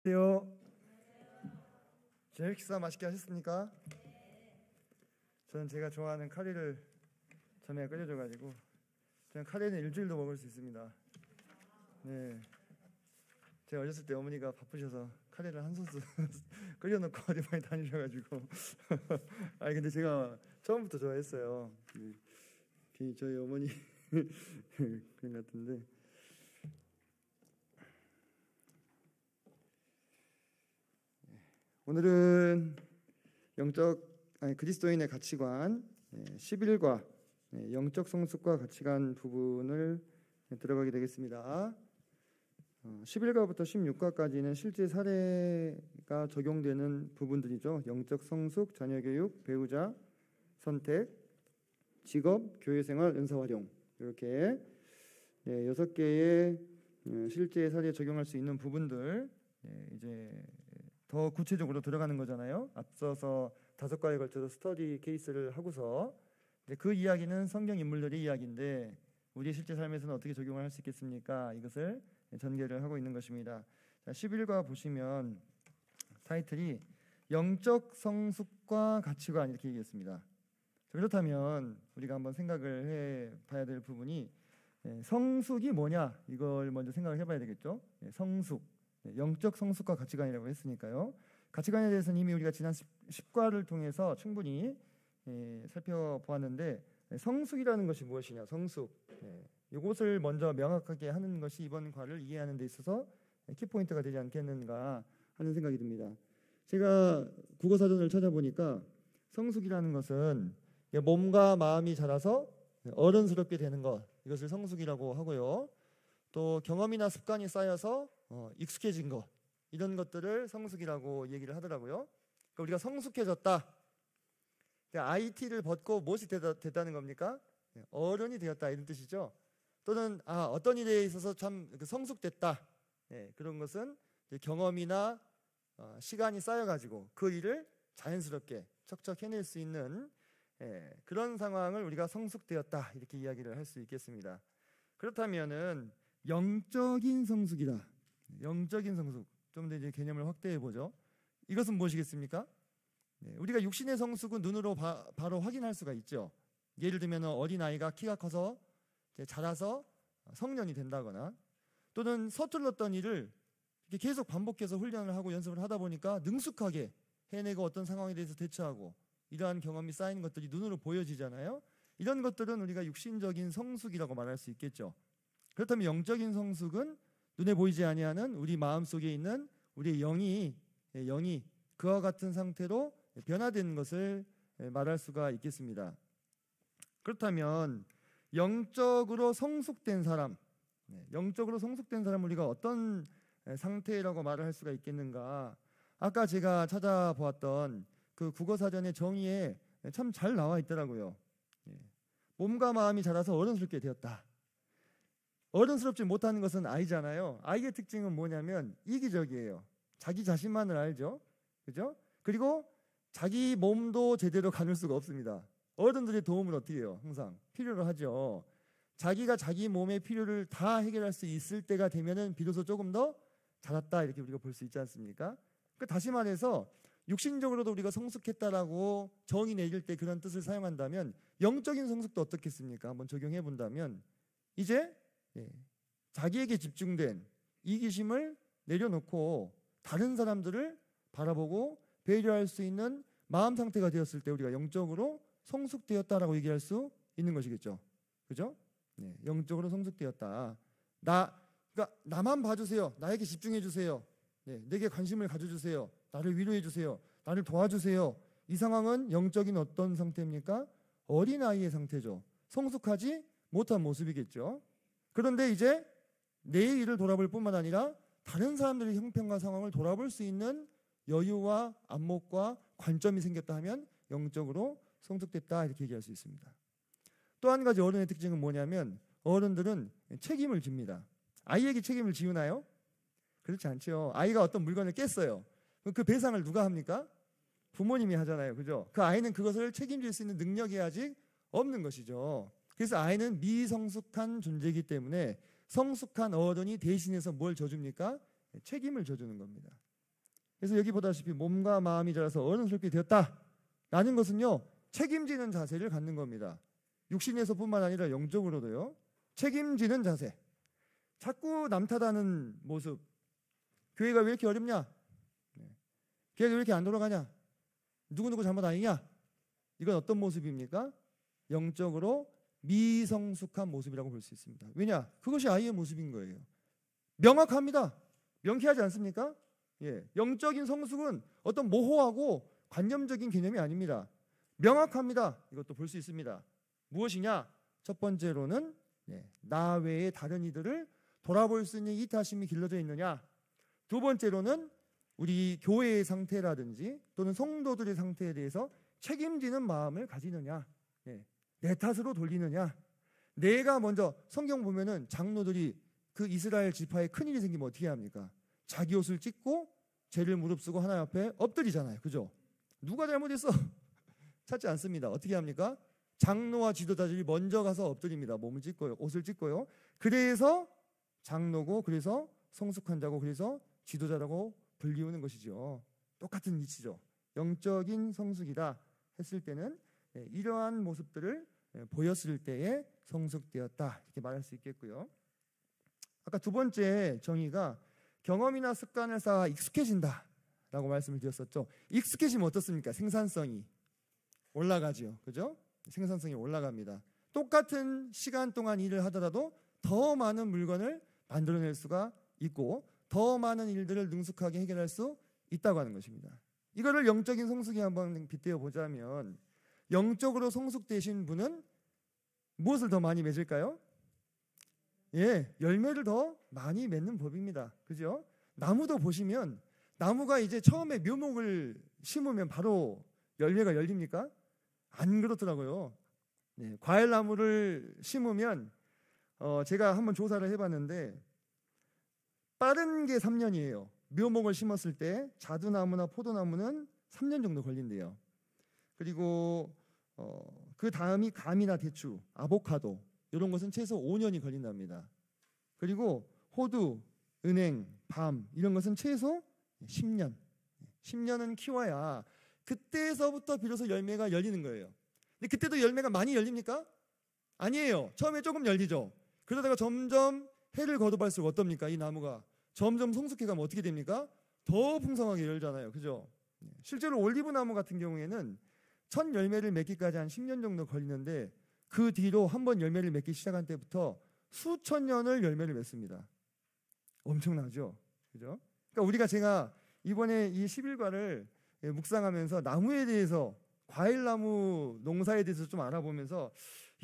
안녕하세요. 저녁 식사 맛있게 하셨습니까? 저는 제가 좋아하는 카레를 전에 끓여줘가지고 저는 카레는 일주일도 먹을 수 있습니다. 네, 제가 어렸을 때 어머니가 바쁘셔서 카레를 한 소스 끓여놓고 어디 많이 다니셔가지고 근데 제가 처음부터 좋아했어요. 저희 어머니 그런 것 같은데. 오늘은 그리스도인의 가치관 11과 영적 성숙과 가치관 부분을 들어가게 되겠습니다. 11과부터 16과까지는 실제 사례가 적용되는 부분들이죠. 영적 성숙, 자녀 교육, 배우자 선택, 직업, 교회 생활, 은사 활용, 이렇게 6개의 실제 사례에 적용할 수 있는 부분들 이제 더 구체적으로 들어가는 거잖아요. 앞서서 5과에 걸쳐서 스터디 케이스를 하고서 그 이야기는 성경 인물들의 이야기인데 우리의 실제 삶에서는 어떻게 적용을 할 수 있겠습니까? 이것을 전개를 하고 있는 것입니다. 11과 보시면 타이틀이 영적 성숙과 가치관 이렇게 얘기했습니다. 그렇다면 우리가 한번 생각을 해봐야 될 부분이 성숙이 뭐냐, 이걸 먼저 생각을 해봐야 되겠죠. 성숙, 영적 성숙과 가치관이라고 했으니까요. 가치관에 대해서는 이미 우리가 지난 10과를 통해서 충분히 살펴보았는데, 성숙이라는 것이 무엇이냐, 성숙, 이것을 먼저 명확하게 하는 것이 이번 과를 이해하는 데 있어서 키포인트가 되지 않겠는가 하는 생각이 듭니다. 제가 국어사전을 찾아보니까 성숙이라는 것은 몸과 마음이 자라서 어른스럽게 되는 것, 이것을 성숙이라고 하고요. 또 경험이나 습관이 쌓여서 익숙해진 것, 이런 것들을 성숙이라고 얘기를 하더라고요. 그러니까 우리가 성숙해졌다, IT를 벗고 무엇이 됐다는 겁니까? 어른이 되었다, 이런 뜻이죠. 또는 어떤 일에 있어서 참 성숙됐다, 그런 것은 경험이나 시간이 쌓여가지고 그 일을 자연스럽게 척척 해낼 수 있는 그런 상황을 우리가 성숙되었다, 이렇게 이야기를 할 수 있겠습니다. 그렇다면은 영적인 성숙이다. 영적인 성숙, 좀 더 이제 개념을 확대해 보죠. 이것은 무엇이겠습니까? 우리가 육신의 성숙은 눈으로 바로 확인할 수가 있죠. 예를 들면 어린아이가 키가 커서 자라서 성년이 된다거나, 또는 서툴렀던 일을 계속 반복해서 훈련을 하고 연습을 하다 보니까 능숙하게 해내고 어떤 상황에 대해서 대처하고, 이러한 경험이 쌓이는 것들이 눈으로 보여지잖아요. 이런 것들은 우리가 육신적인 성숙이라고 말할 수 있겠죠. 그렇다면 영적인 성숙은 눈에 보이지 아니하는 우리 마음속에 있는 우리의 영이 그와 같은 상태로 변화되는 것을 말할 수가 있겠습니다. 그렇다면 영적으로 성숙된 사람, 우리가 어떤 상태라고 말을 할 수가 있겠는가? 아까 제가 찾아보았던 그 국어사전의 정의에 참 잘 나와 있더라고요. 몸과 마음이 자라서 어른스럽게 되었다. 어른스럽지 못하는 것은 아이잖아요. 아이의 특징은 뭐냐면 이기적이에요. 자기 자신만을 알죠. 그죠? 그리고 자기 몸도 제대로 가눌 수가 없습니다. 어른들의 도움을 어떻게 해요? 항상 필요로 하죠. 자기가 자기 몸의 필요를 다 해결할 수 있을 때가 되면은 비로소 조금 더 자랐다, 이렇게 우리가 볼 수 있지 않습니까? 그러니까 다시 말해서 육신적으로도 우리가 성숙했다라고 정의 내릴 때 그런 뜻을 사용한다면 영적인 성숙도 어떻겠습니까? 한번 적용해 본다면 이제 자기에게 집중된 이기심을 내려놓고 다른 사람들을 바라보고 배려할 수 있는 마음 상태가 되었을 때 우리가 영적으로 성숙되었다라고 얘기할 수 있는 것이겠죠. 그죠? 영적으로 성숙되었다. 그러니까 나만 봐주세요. 나에게 집중해 주세요. 내게 관심을 가져주세요. 나를 위로해 주세요. 나를 도와주세요. 이 상황은 영적인 어떤 상태입니까? 어린아이의 상태죠. 성숙하지 못한 모습이겠죠. 그런데 이제 내 일을 돌아볼 뿐만 아니라 다른 사람들의 형편과 상황을 돌아볼 수 있는 여유와 안목과 관점이 생겼다 하면 영적으로 성숙됐다, 이렇게 얘기할 수 있습니다. 또 한 가지 어른의 특징은 뭐냐면 어른들은 책임을 집니다. 아이에게 책임을 지우나요? 그렇지 않죠. 아이가 어떤 물건을 깼어요. 그 배상을 누가 합니까? 부모님이 하잖아요. 그죠? 그 아이는 그것을 책임질 수 있는 능력이 아직 없는 것이죠. 그래서 아이는 미성숙한 존재이기 때문에 성숙한 어른이 대신해서 뭘 져줍니까? 책임을 져주는 겁니다. 그래서 여기 보다시피 몸과 마음이 자라서 어른스럽게 되었다라는 것은요, 책임지는 자세를 갖는 겁니다. 육신에서뿐만 아니라 영적으로도요. 책임지는 자세. 자꾸 남 탓하는 모습. 교회가 왜 이렇게 어렵냐? 교회가 왜 이렇게 안 돌아가냐? 누구누구 잘못 아니냐? 이건 어떤 모습입니까? 영적으로 미성숙한 모습이라고 볼 수 있습니다. 왜냐? 그것이 아이의 모습인 거예요. 명확합니다. 명쾌하지 않습니까? 예, 영적인 성숙은 어떤 모호하고 관념적인 개념이 아닙니다. 명확합니다. 이것도 볼 수 있습니다. 무엇이냐? 첫 번째로는 나 외에 다른 이들을 돌아볼 수 있는 이타심이 길러져 있느냐. 두 번째로는 우리 교회의 상태라든지 또는 성도들의 상태에 대해서 책임지는 마음을 가지느냐. 내 탓으로 돌리느냐. 내가 먼저, 성경 보면은 장로들이 그 이스라엘 지파에 큰일이 생기면 어떻게 합니까? 자기 옷을 찢고 죄를 무릅쓰고 하나님 앞에 엎드리잖아요. 그죠? 누가 잘못했어? 찾지 않습니다. 어떻게 합니까? 장로와 지도자들이 먼저 가서 엎드립니다. 몸을 찢고요, 옷을 찢고요. 그래서 장로고, 그래서 성숙한 자고, 그래서 지도자라고 불리우는 것이죠. 똑같은 이치죠. 영적인 성숙이다 했을 때는 이러한 모습들을 보였을 때에 성숙되었다, 이렇게 말할 수 있겠고요. 아까 두 번째 정의가 경험이나 습관을 쌓아 익숙해진다 라고 말씀을 드렸었죠. 익숙해지면 어떻습니까? 생산성이 올라가죠. 그죠? 생산성이 올라갑니다. 똑같은 시간 동안 일을 하더라도 더 많은 물건을 만들어낼 수가 있고 더 많은 일들을 능숙하게 해결할 수 있다고 하는 것입니다. 이거를 영적인 성숙에 한번 빗대어 보자면, 영적으로 성숙되신 분은 무엇을 더 많이 맺을까요? 예, 열매를 더 많이 맺는 법입니다. 그죠? 나무도 보시면, 나무가 이제 처음에 묘목을 심으면 바로 열매가 열립니까? 안 그렇더라고요. 과일나무를 심으면 제가 한번 조사를 해봤는데 빠른 게 3년이에요. 묘목을 심었을 때 자두나무나 포도나무는 3년 정도 걸린대요. 그리고 그 다음이 감이나 대추, 아보카도 이런 것은 최소 5년이 걸린답니다. 그리고 호두, 은행, 밤 이런 것은 최소 10년. 10년은 키워야 그때서부터 비로소 열매가 열리는 거예요. 근데 그때도 열매가 많이 열립니까? 아니에요. 처음에 조금 열리죠. 그러다가 점점 해를 거듭할수록 어떻습니까? 이 나무가 점점 성숙해가면 어떻게 됩니까? 더 풍성하게 열잖아요. 그죠? 실제로 올리브 나무 같은 경우에는 첫 열매를 맺기까지 한 10년 정도 걸리는데 그 뒤로 한번 열매를 맺기 시작한 때부터 수천 년을 열매를 맺습니다. 엄청나죠? 그죠? 그러니까 제가 이번에 이 10일과를 묵상하면서 나무에 대해서, 과일나무 농사에 대해서 좀 알아보면서,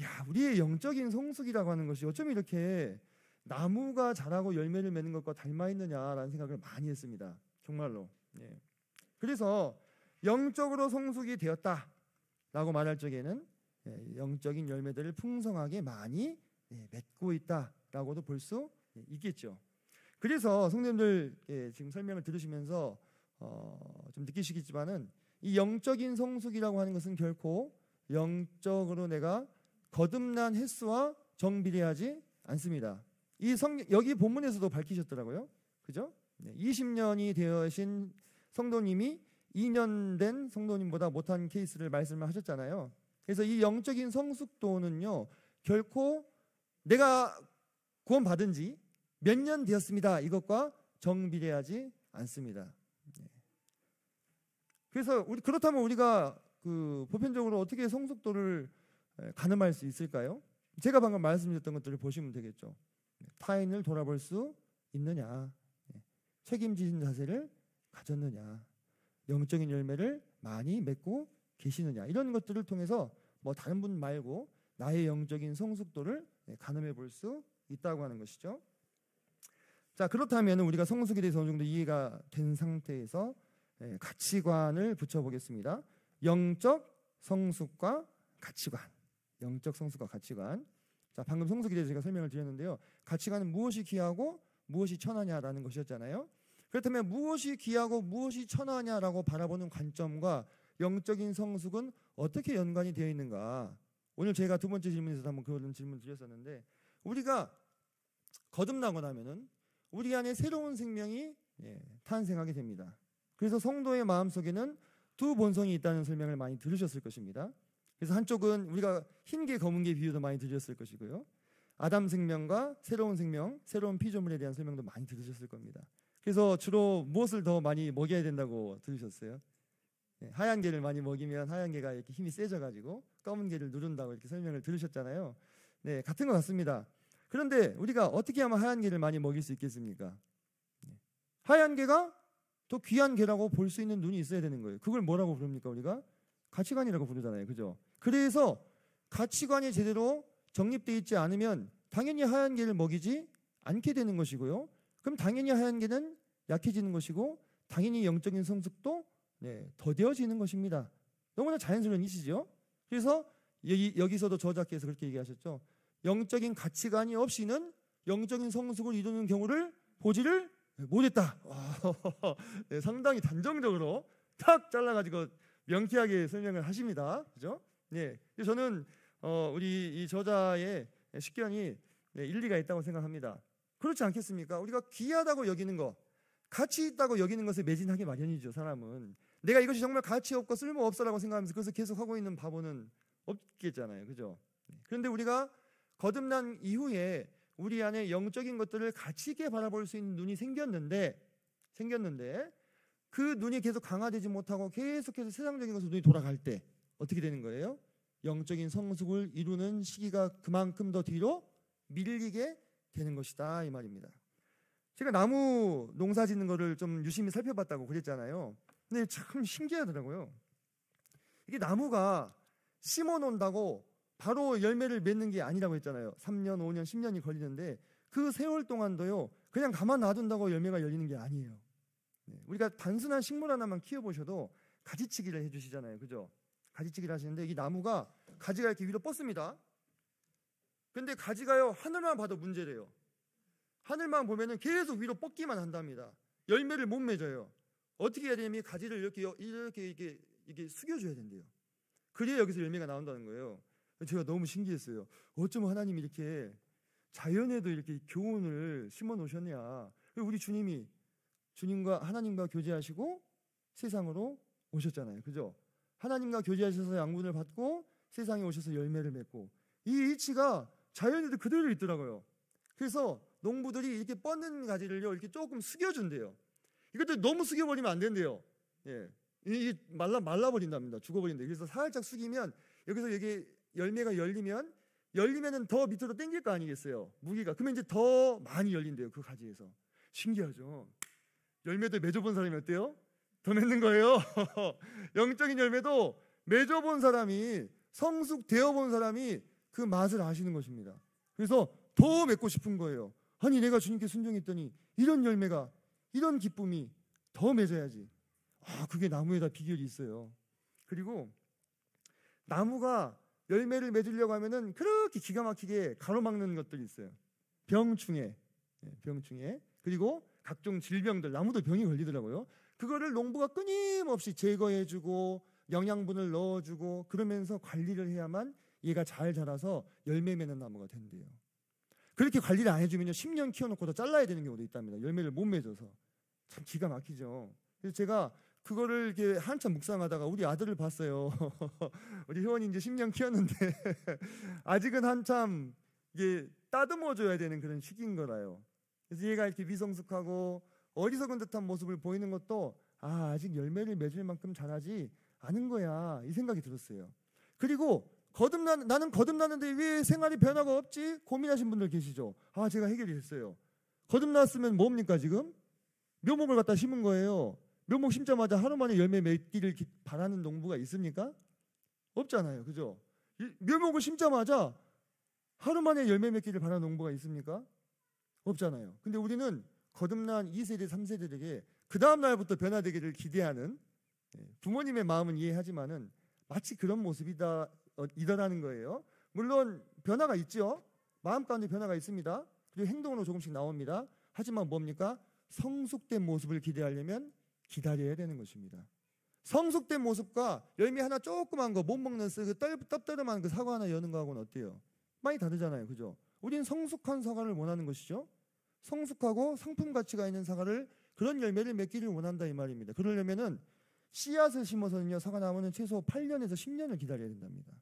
야, 우리의 영적인 성숙이라고 하는 것이 어쩜 이렇게 나무가 자라고 열매를 맺는 것과 닮아 있느냐라는 생각을 많이 했습니다. 정말로. 그래서 영적으로 성숙이 되었다라고 말할 적에는 영적인 열매들을 풍성하게 많이 맺고 있다라고도 볼 수 있겠죠. 그래서 성도님들 지금 설명을 들으시면서 좀 느끼시겠지만은 이 영적인 성숙이라고 하는 것은 결코 영적으로 내가 거듭난 횟수와 정비례하지 않습니다. 여기 본문에서도 밝히셨더라고요. 그죠? 20년이 되어신 성도님이 2년 된 성도님보다 못한 케이스를 말씀을 하셨잖아요. 그래서 이 영적인 성숙도는요, 결코 내가 구원받은 지 몇 년 되었습니다, 이것과 정비례하지 않습니다. 그래서 그렇다면 우리가 보편적으로 어떻게 성숙도를 가늠할 수 있을까요? 제가 방금 말씀드렸던 것들을 보시면 되겠죠. 타인을 돌아볼 수 있느냐, 책임지는 자세를 가졌느냐, 영적인 열매를 많이 맺고 계시느냐, 이런 것들을 통해서 다른 분 말고 나의 영적인 성숙도를 가늠해 볼 수 있다고 하는 것이죠. 자, 그렇다면 우리가 성숙에 대해서 어느 정도 이해가 된 상태에서 가치관을 붙여보겠습니다. 영적 성숙과 가치관. 영적 성숙과 가치관. 자, 방금 성숙에 대해서 제가 설명을 드렸는데요. 가치관은 무엇이 귀하고 무엇이 천하냐라는 것이었잖아요. 그렇다면 무엇이 귀하고 무엇이 천하냐라고 바라보는 관점과 영적인 성숙은 어떻게 연관이 되어 있는가? 오늘 제가 두 번째 질문에서도 한번 그런 질문 드렸었는데, 우리가 거듭나고 나면은 우리 안에 새로운 생명이 탄생하게 됩니다. 그래서 성도의 마음속에는 두 본성이 있다는 설명을 많이 들으셨을 것입니다. 그래서 한쪽은 우리가 흰개 검은개 비유도 많이 들으셨을 것이고요. 아담 생명과 새로운 생명, 새로운 피조물에 대한 설명도 많이 들으셨을 겁니다. 그래서 주로 무엇을 더 많이 먹여야 된다고 들으셨어요? 하얀 개를 많이 먹이면 하얀 개가 이렇게 힘이 세져가지고 검은 개를 누른다고 이렇게 설명을 들으셨잖아요. 네, 같은 것 같습니다. 그런데 우리가 어떻게 하면 하얀 개를 많이 먹일 수 있겠습니까? 하얀 개가 더 귀한 개라고 볼 수 있는 눈이 있어야 되는 거예요. 그걸 뭐라고 부릅니까? 우리가 가치관이라고 부르잖아요. 그죠? 그래서 가치관이 제대로 정립되어 있지 않으면 당연히 하얀 개를 먹이지 않게 되는 것이고요. 그럼 당연히 하얀 개는 약해지는 것이고 당연히 영적인 성숙도 더뎌지는 것입니다. 너무나 자연스러운 일이시죠. 그래서 여기서도 저자께서 그렇게 얘기하셨죠. 영적인 가치관이 없이는 영적인 성숙을 이루는 경우를 보지를 못했다. 네, 상당히 단정적으로 탁 잘라가지고 명쾌하게 설명을 하십니다. 그죠? 네, 저는 우리 이 저자의 식견이 일리가 있다고 생각합니다. 그렇지 않겠습니까? 우리가 귀하다고 여기는 거, 가치 있다고 여기는 것에 매진하기 마련이죠. 사람은 내가 이것이 정말 가치 없고 쓸모 없어라고 생각하면서 그것을 계속 하고 있는 바보는 없겠잖아요. 그죠? 그런데 우리가 거듭난 이후에 우리 안에 영적인 것들을 가치 있게 바라볼 수 있는 눈이 생겼는데 그 눈이 계속 강화되지 못하고 계속해서 세상적인 것으로 눈이 돌아갈 때 어떻게 되는 거예요? 영적인 성숙을 이루는 시기가 그만큼 더 뒤로 밀리게 되는 것이다, 이 말입니다. 제가 나무 농사 짓는 거를 좀 유심히 살펴봤다고 그랬잖아요. 근데 참 신기하더라고요. 이게 나무가 심어 놓는다고 바로 열매를 맺는 게 아니라고 했잖아요. 3년, 5년, 10년이 걸리는데 그 세월 동안도요, 그냥 가만 놔둔다고 열매가 열리는 게 아니에요. 우리가 단순한 식물 하나만 키워보셔도 가지치기를 해주시잖아요. 그죠? 가지치기를 하시는데 이 나무가 가지가 이렇게 위로 뻗습니다. 근데 가지가요, 하늘만 봐도 문제래요. 하늘만 보면은 계속 위로 뻗기만 한답니다. 열매를 못 맺어요. 어떻게 해야 되냐면 가지를 이렇게 숙여줘야 된대요. 그래야 여기서 열매가 나온다는 거예요. 제가 너무 신기했어요. 어쩜 하나님이 이렇게 자연에도 이렇게 교훈을 심어 놓으셨냐. 우리 주님과 하나님과 교제하시고 세상으로 오셨잖아요. 그죠? 하나님과 교제하셔서 양분을 받고 세상에 오셔서 열매를 맺고, 이 이치가 자연에도 그대로 있더라고요. 그래서 농부들이 이렇게 뻗는 가지를요, 이렇게 조금 숙여준대요. 이것도 너무 숙여버리면 안 된대요. 이게 말라버린답니다. 죽어버린대요. 그래서 살짝 숙이면 여기서 이게 열매가 열리면은 더 밑으로 당길 거 아니겠어요? 무게가. 그러면 이제 더 많이 열린대요. 그 가지에서. 신기하죠? 열매도 맺어본 사람이 어때요? 더 맺는 거예요. 영적인 열매도 맺어본 사람이, 성숙되어 본 사람이 그 맛을 아시는 것입니다. 그래서 더 맺고 싶은 거예요. 아니, 내가 주님께 순종했더니 이런 열매가, 이런 기쁨이 더 맺어야지. 그게 나무에다 비결이 있어요. 그리고 나무가 열매를 맺으려고 하면은 그렇게 기가 막히게 가로막는 것들이 있어요. 병충해. 그리고 각종 질병들, 나무도 병이 걸리더라고요. 그거를 농부가 끊임없이 제거해주고 영양분을 넣어주고 그러면서 관리를 해야만 얘가 잘 자라서 열매 맺는 나무가 된대요. 그렇게 관리를 안 해주면요, 10년 키워놓고도 잘라야 되는 경우도 있답니다. 열매를 못 맺어서. 참 기가 막히죠. 그래서 제가 그거를 이렇게 한참 묵상하다가 우리 아들을 봤어요. 우리 효원이 이제 10년 키웠는데 아직은 한참 이게 따듬어줘야 되는 그런 시기인 거라요. 그래서 얘가 이렇게 미성숙하고 어리석은 듯한 모습을 보이는 것도 아직 열매를 맺을 만큼 자라지 않은 거야, 이 생각이 들었어요. 그리고 나는 거듭나는데 왜 생활이 변화가 없지? 고민하신 분들 계시죠? 제가 해결이 됐어요. 거듭났으면 뭡니까 지금? 묘목을 갖다 심은 거예요. 묘목 심자마자 하루 만에 열매 맺기를 바라는 농부가 있습니까? 없잖아요. 그죠? 묘목을 심자마자 하루 만에 열매 맺기를 바라는 농부가 있습니까? 없잖아요. 근데 우리는 거듭난 2세대, 3세대에게 그 다음 날부터 변화되기를 기대하는, 부모님의 마음은 이해하지만은 마치 그런 모습이더라는 거예요. 물론 변화가 있죠. 마음 가운데 변화가 있습니다. 그리고 행동으로 조금씩 나옵니다. 하지만 뭡니까? 성숙된 모습을 기대하려면 기다려야 되는 것입니다. 성숙된 모습과 열매 하나 조그만 거 못 먹는 떡더름한 그 사과 하나 여는 거하고는 어때요? 많이 다르잖아요. 그죠? 우리는 성숙한 사과를 원하는 것이죠. 성숙하고 상품 가치가 있는 사과를 그런 열매를 맺기를 원한다 이 말입니다. 그러려면은 씨앗을 심어서는요, 사과나무는 최소 8년에서 10년을 기다려야 된답니다.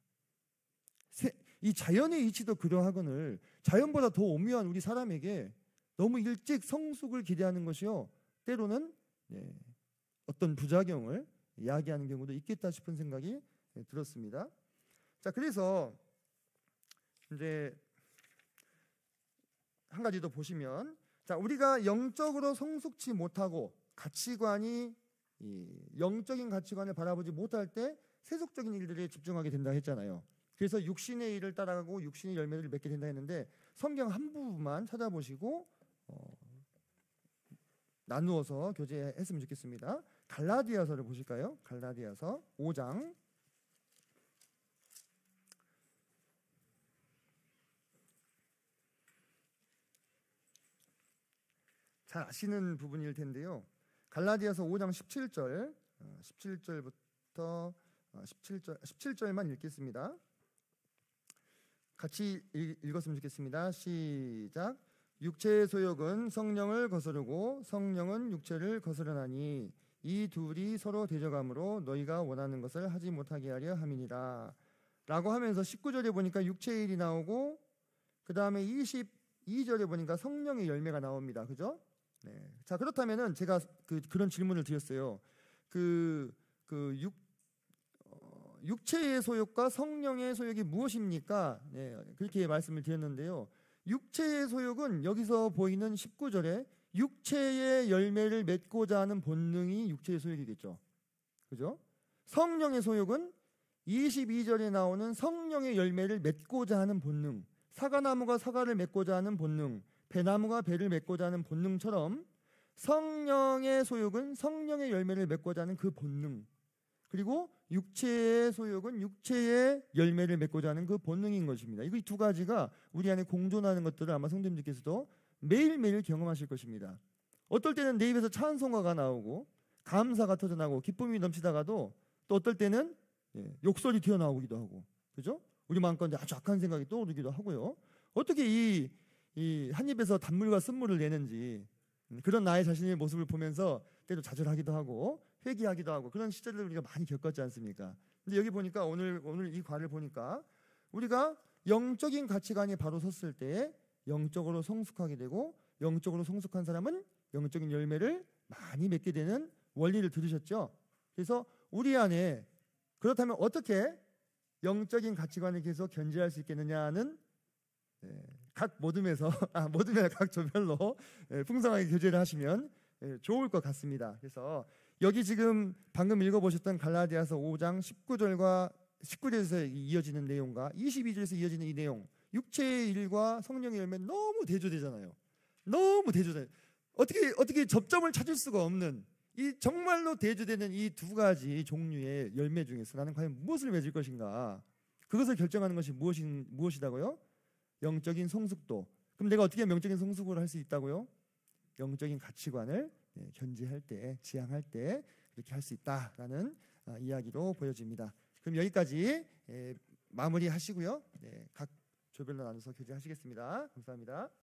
이 자연의 이치도 그러하거늘 자연보다 더 오묘한 우리 사람에게 너무 일찍 성숙을 기대하는 것이요, 때로는 어떤 부작용을 야기하는 경우도 있겠다 싶은 생각이 들었습니다. 자, 그래서 이제 한 가지 더 보시면, 자, 우리가 영적으로 성숙치 못하고 가치관이 영적인 가치관을 바라보지 못할 때 세속적인 일들에 집중하게 된다 했잖아요. 그래서 육신의 일을 따라가고 육신의 열매를 맺게 된다 했는데, 성경 한 부분만 찾아보시고 나누어서 교제했으면 좋겠습니다. 갈라디아서를 보실까요? 갈라디아서 5장. 잘 아시는 부분일 텐데요. 갈라디아서 5장 17절, 17절부터 17절만 읽겠습니다. 같이 읽었으면 좋겠습니다. 시작. 육체의 소욕은 성령을 거스르고 성령은 육체를 거스르나니 이 둘이 서로 대적함으로 너희가 원하는 것을 하지 못하게 하려 함이니라 라고 하면서 19절에 보니까 육체의 일이 나오고, 그 다음에 22절에 보니까 성령의 열매가 나옵니다. 그죠? 네. 자, 그렇다면은 제가 그런 질문을 드렸어요. 육체의 소욕과 성령의 소욕이 무엇입니까? 네, 그렇게 말씀을 드렸는데요. 육체의 소욕은 여기서 보이는 19절에 육체의 열매를 맺고자 하는 본능이 육체의 소욕이겠죠. 그죠? 성령의 소욕은 22절에 나오는 성령의 열매를 맺고자 하는 본능, 사과나무가 사과를 맺고자 하는 본능, 배나무가 배를 맺고자 하는 본능처럼 성령의 소욕은 성령의 열매를 맺고자 하는 그 본능, 그리고 육체의 소욕은 육체의 열매를 맺고자 하는 그 본능인 것입니다. 이 두 가지가 우리 안에 공존하는 것들을 아마 성도님들께서도 매일매일 경험하실 것입니다. 어떨 때는 내 입에서 찬송가가 나오고 감사가 터져나오고 기쁨이 넘치다가도, 또 어떨 때는 욕설이 튀어나오기도 하고, 그죠? 우리 마음가운데 아주 악한 생각이 떠오르기도 하고요. 어떻게 이 한 입에서 단물과 쓴물을 내는지, 그런 나의 자신의 모습을 보면서 때로 좌절하기도 하고 회개하기도 하고, 그런 시절을 우리가 많이 겪었지 않습니까? 근데 여기 보니까 오늘 이 과를 보니까 우리가 영적인 가치관이 바로 섰을 때 영적으로 성숙하게 되고, 영적으로 성숙한 사람은 영적인 열매를 많이 맺게 되는 원리를 들으셨죠? 그래서 우리 안에 그렇다면 어떻게 영적인 가치관을 계속 견지할 수 있겠느냐는 각 모둠에서 모둠이나 각 조별로 풍성하게 교제를 하시면 좋을 것 같습니다. 그래서 여기 지금 방금 읽어보셨던 갈라디아서 5장 19절에서 이어지는 내용과 22절에서 이어지는 이 내용, 육체의 일과 성령의 열매 너무 대조되잖아요. 너무 대조돼. 어떻게 접점을 찾을 수가 없는 이 정말로 대조되는 이 두 가지 종류의 열매 중에서 나는 과연 무엇을 맺을 것인가? 그것을 결정하는 것이 무엇이다고요? 영적인 성숙도. 그럼 내가 어떻게 영적인 성숙을 할 수 있다고요? 영적인 가치관을 견지할 때, 지향할 때 그렇게 할 수 있다라는 이야기로 보여집니다. 그럼 여기까지 마무리하시고요. 각 조별로 나눠서 교제하시겠습니다. 감사합니다.